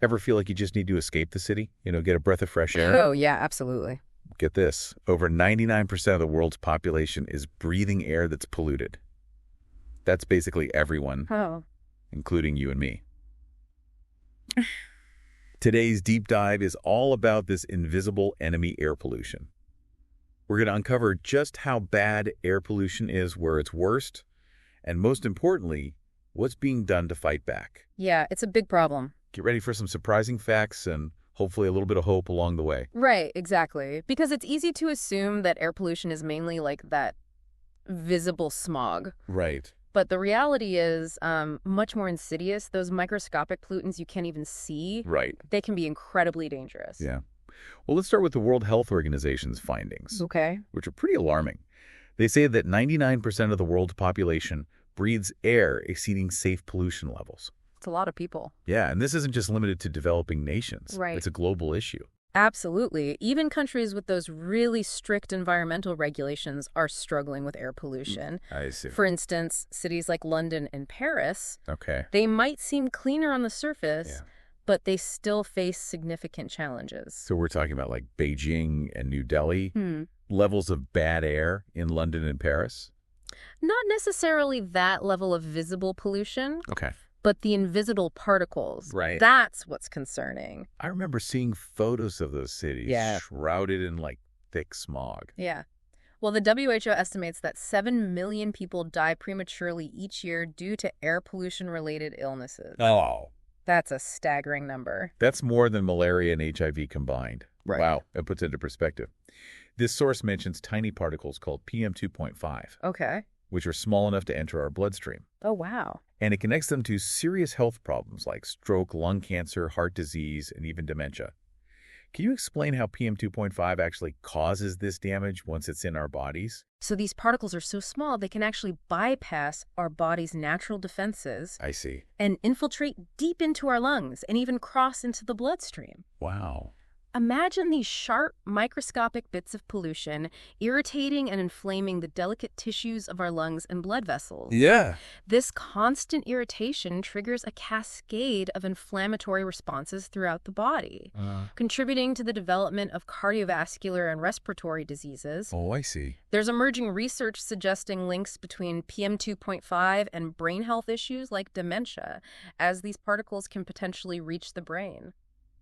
Ever feel like you just need to escape the city? Get a breath of fresh air? Oh, yeah, absolutely. Get this. Over 99% of the world's population is breathing air that's polluted. That's basically everyone, including you and me. Today's deep dive is all about this invisible enemy, air pollution. We're going to uncover just how bad air pollution is where it's worst, and most importantly, what's being done to fight back. Yeah, it's a big problem. Get ready for some surprising facts and hopefully a little bit of hope along the way. Right, exactly. Because it's easy to assume that air pollution is mainly like that visible smog. Right. But the reality is much more insidious. Those microscopic pollutants you can't even see. Right. They can be incredibly dangerous. Yeah. Well, let's start with the World Health Organization's findings, Okay. which are pretty alarming. They say that 99% of the world's population breathes air exceeding safe pollution levels. It's a lot of people. Yeah, and this isn't just limited to developing nations. Right. It's a global issue. Absolutely. Even countries with those really strict environmental regulations are struggling with air pollution. I see. For instance, cities like London and Paris, Okay. they might seem cleaner on the surface, Yeah. but they still face significant challenges. So we're talking about like Beijing and New Delhi, levels of bad air in London and Paris? Not necessarily that level of visible pollution, Okay. but the invisible particles. Right. That's what's concerning. I remember seeing photos of those cities shrouded in like thick smog. Yeah. Well, the WHO estimates that 7 million people die prematurely each year due to air pollution-related illnesses. Oh. That's a staggering number. That's more than malaria and HIV combined. Right. Wow, that puts it into perspective. This source mentions tiny particles called PM2.5, Okay. which are small enough to enter our bloodstream. Oh, wow. And it connects them to serious health problems like stroke, lung cancer, heart disease, and even dementia. Can you explain how PM2.5 actually causes this damage once it's in our bodies? So these particles are so small, they can actually bypass our body's natural defenses I see. and infiltrate deep into our lungs and even cross into the bloodstream. Wow. Imagine these sharp, microscopic bits of pollution irritating and inflaming the delicate tissues of our lungs and blood vessels. Yeah. This constant irritation triggers a cascade of inflammatory responses throughout the body, contributing to the development of cardiovascular and respiratory diseases. Oh, I see. There's emerging research suggesting links between PM2.5 and brain health issues like dementia, as these particles can potentially reach the brain.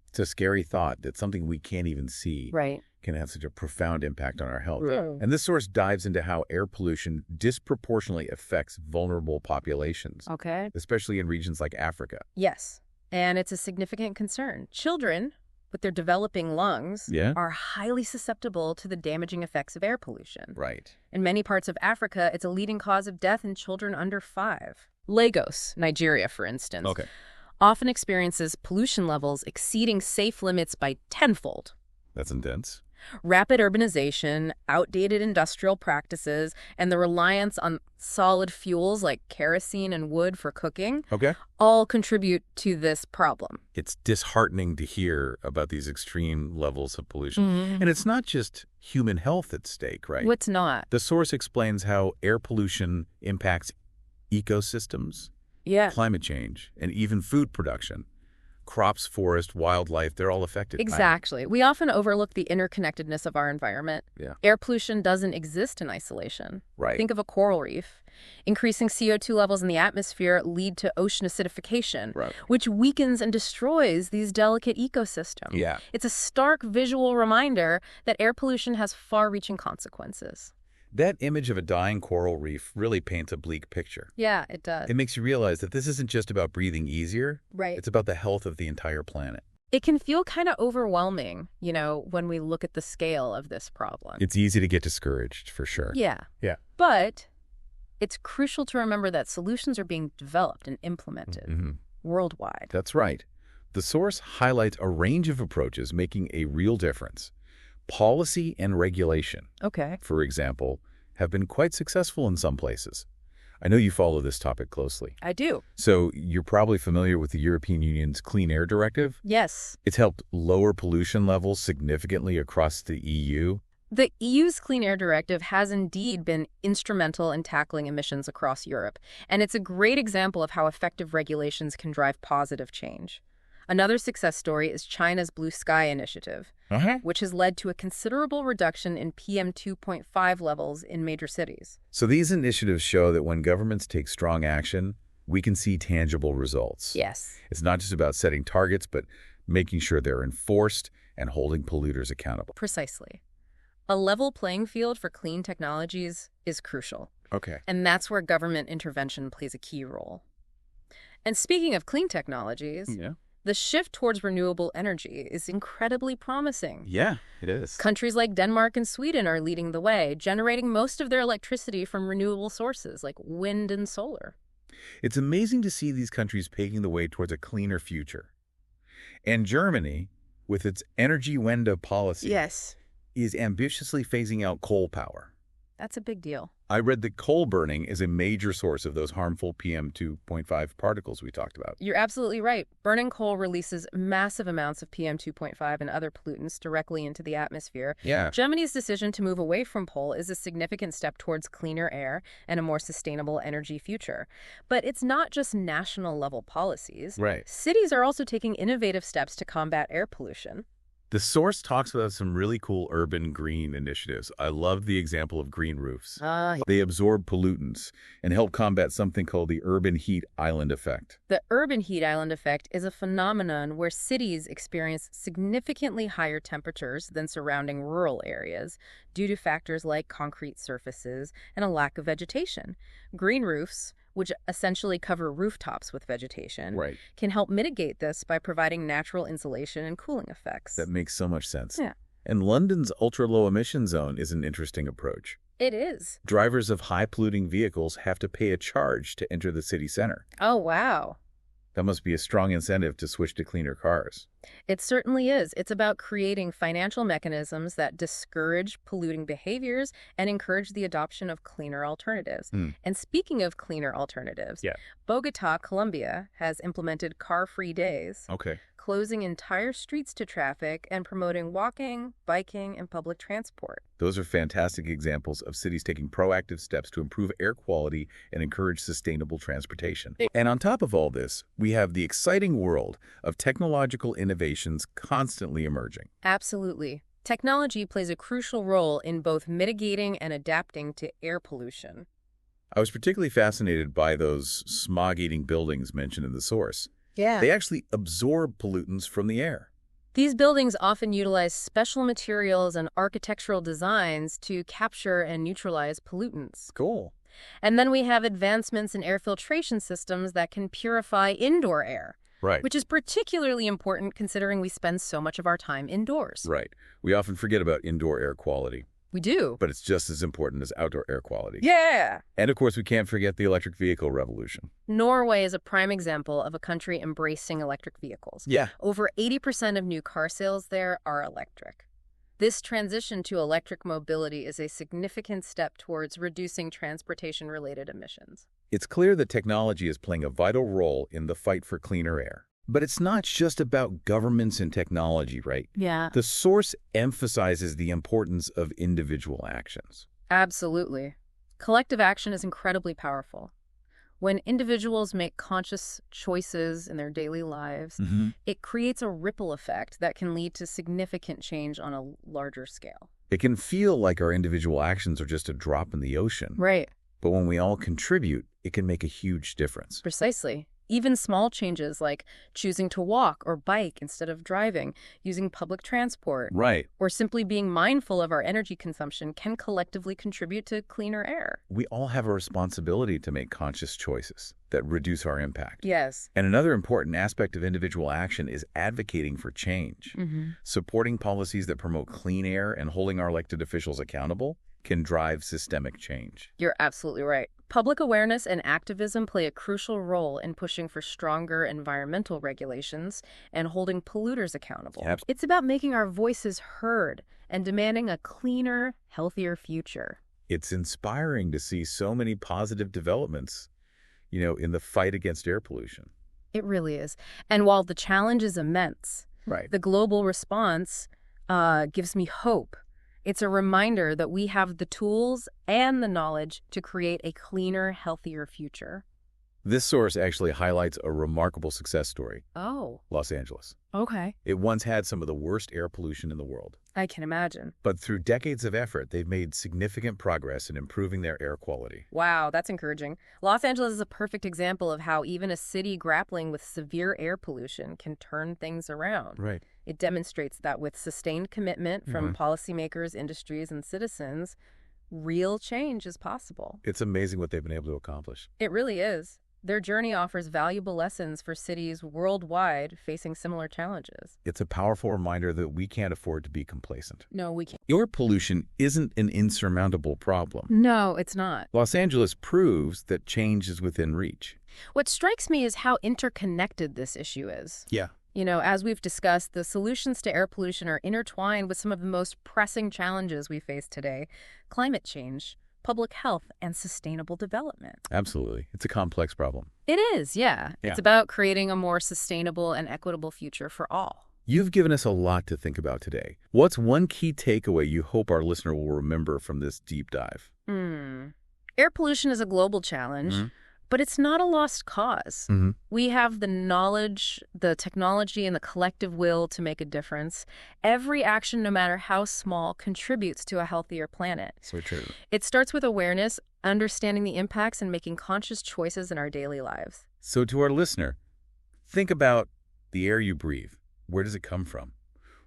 It's a scary thought that something we can't even see Right. can have such a profound impact on our health. Yeah. And this source dives into how air pollution disproportionately affects vulnerable populations, Okay. especially in regions like Africa. Yes, and it's a significant concern. Children, with their developing lungs, are highly susceptible to the damaging effects of air pollution. Right. In many parts of Africa, it's a leading cause of death in children under 5. Lagos, Nigeria, for instance, often experiences pollution levels exceeding safe limits by tenfold. That's intense. Rapid urbanization, outdated industrial practices, and the reliance on solid fuels like kerosene and wood for cooking all contribute to this problem. It's disheartening to hear about these extreme levels of pollution. And it's not just human health at stake, right? What's not? The source explains how air pollution impacts ecosystems, climate change, and even food production. Crops, forest, wildlife, they're all affected. Exactly. We often overlook the interconnectedness of our environment. Air pollution doesn't exist in isolation. Right. Think of a coral reef. Increasing CO2 levels in the atmosphere lead to ocean acidification, which weakens and destroys these delicate ecosystems. It's a stark visual reminder that air pollution has far-reaching consequences. That image of a dying coral reef really paints a bleak picture. Yeah, it does. It makes you realize that this isn't just about breathing easier. Right. It's about the health of the entire planet. It can feel kind of overwhelming, when we look at the scale of this problem. It's easy to get discouraged, for sure. Yeah. But it's crucial to remember that solutions are being developed and implemented worldwide. That's right. The source highlights a range of approaches making a real difference. Policy and regulation, for example, have been quite successful in some places. I know you follow this topic closely. I do. So you're probably familiar with the European Union's Clean Air Directive? Yes. It's helped lower pollution levels significantly across the EU. The EU's Clean Air Directive has indeed been instrumental in tackling emissions across Europe, and it's a great example of how effective regulations can drive positive change. Another success story is China's Blue Sky Initiative, which has led to a considerable reduction in PM 2.5 levels in major cities. So these initiatives show that when governments take strong action, we can see tangible results. Yes. It's not just about setting targets, but making sure they're enforced and holding polluters accountable. Precisely. A level playing field for clean technologies is crucial. Okay. And that's where government intervention plays a key role. And speaking of clean technologies, the shift towards renewable energy is incredibly promising. Yeah, it is. Countries like Denmark and Sweden are leading the way, generating most of their electricity from renewable sources like wind and solar. It's amazing to see these countries paving the way towards a cleaner future. And Germany, with its Energiewende policy, is ambitiously phasing out coal power. That's a big deal. I read that coal burning is a major source of those harmful PM 2.5 particles we talked about. You're absolutely right. Burning coal releases massive amounts of PM 2.5 and other pollutants directly into the atmosphere. Yeah. Germany's decision to move away from coal is a significant step towards cleaner air and a more sustainable energy future. But it's not just national-level policies. Right. Cities are also taking innovative steps to combat air pollution. The source talks about some really cool urban green initiatives. I love the example of green roofs. They absorb pollutants and help combat something called the urban heat island effect. The urban heat island effect is a phenomenon where cities experience significantly higher temperatures than surrounding rural areas due to factors like concrete surfaces and a lack of vegetation. Green roofs, which essentially cover rooftops with vegetation, can help mitigate this by providing natural insulation and cooling effects. That makes so much sense. Yeah. And London's ultra-low emission zone is an interesting approach. It is. Drivers of high-polluting vehicles have to pay a charge to enter the city center. Oh, wow. That must be a strong incentive to switch to cleaner cars. It certainly is. It's about creating financial mechanisms that discourage polluting behaviors and encourage the adoption of cleaner alternatives. And speaking of cleaner alternatives, Bogota, Colombia has implemented car-free days, closing entire streets to traffic and promoting walking, biking, and public transport. Those are fantastic examples of cities taking proactive steps to improve air quality and encourage sustainable transportation. And on top of all this, we have the exciting world of technological innovations constantly emerging. Absolutely. Technology plays a crucial role in both mitigating and adapting to air pollution. I was particularly fascinated by those smog-eating buildings mentioned in the source. Yeah. They actually absorb pollutants from the air. These buildings often utilize special materials and architectural designs to capture and neutralize pollutants. Cool. And then we have advancements in air filtration systems that can purify indoor air. Right. Which is particularly important considering we spend so much of our time indoors. Right. We often forget about indoor air quality. We do. But it's just as important as outdoor air quality. Yeah. And of course, we can't forget the electric vehicle revolution. Norway is a prime example of a country embracing electric vehicles. Yeah. Over 80% of new car sales there are electric. This transition to electric mobility is a significant step towards reducing transportation-related emissions. It's clear that technology is playing a vital role in the fight for cleaner air. But it's not just about governments and technology, right? Yeah. The source emphasizes the importance of individual actions. Absolutely. Collective action is incredibly powerful. When individuals make conscious choices in their daily lives, it creates a ripple effect that can lead to significant change on a larger scale. It can feel like our individual actions are just a drop in the ocean. Right. But when we all contribute, it can make a huge difference. Precisely. Even small changes like choosing to walk or bike instead of driving, using public transport, or simply being mindful of our energy consumption can collectively contribute to cleaner air. We all have a responsibility to make conscious choices that reduce our impact. Yes. And another important aspect of individual action is advocating for change. Supporting policies that promote clean air and holding our elected officials accountable can drive systemic change. You're absolutely right. Public awareness and activism play a crucial role in pushing for stronger environmental regulations and holding polluters accountable. It's about making our voices heard and demanding a cleaner, healthier future. It's inspiring to see so many positive developments, in the fight against air pollution. It really is. And while the challenge is immense, the global response gives me hope. It's a reminder that we have the tools and the knowledge to create a cleaner, healthier future. This source actually highlights a remarkable success story. Oh. Los Angeles. Okay. It once had some of the worst air pollution in the world. I can imagine. But through decades of effort, they've made significant progress in improving their air quality. Wow, that's encouraging. Los Angeles is a perfect example of how even a city grappling with severe air pollution can turn things around. Right. It demonstrates that with sustained commitment from policymakers, industries, and citizens, real change is possible. It's amazing what they've been able to accomplish. It really is. Their journey offers valuable lessons for cities worldwide facing similar challenges. It's a powerful reminder that we can't afford to be complacent. No, we can't. Air pollution isn't an insurmountable problem. No, it's not. Los Angeles proves that change is within reach. What strikes me is how interconnected this issue is. Yeah. You know, as we've discussed, the solutions to air pollution are intertwined with some of the most pressing challenges we face today: climate change, public health, and sustainable development. Absolutely. It's a complex problem. It is, yeah. It's about creating a more sustainable and equitable future for all. You've given us a lot to think about today. What's one key takeaway you hope our listener will remember from this deep dive? Air pollution is a global challenge, but it's not a lost cause. We have the knowledge, the technology, and the collective will to make a difference. Every action, no matter how small, contributes to a healthier planet. So true. It starts with awareness, understanding the impacts, and making conscious choices in our daily lives. So to our listener, think about the air you breathe. Where does it come from?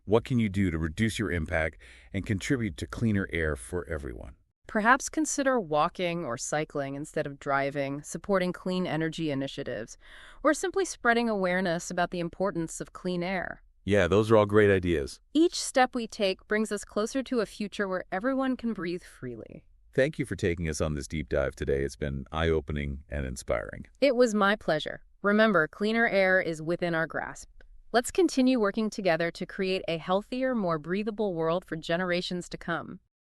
What can you do to reduce your impact and contribute to cleaner air for everyone? Perhaps consider walking or cycling instead of driving, supporting clean energy initiatives, or simply spreading awareness about the importance of clean air. Yeah, those are all great ideas. Each step we take brings us closer to a future where everyone can breathe freely. Thank you for taking us on this deep dive today. It's been eye-opening and inspiring. It was my pleasure. Remember, cleaner air is within our grasp. Let's continue working together to create a healthier, more breathable world for generations to come.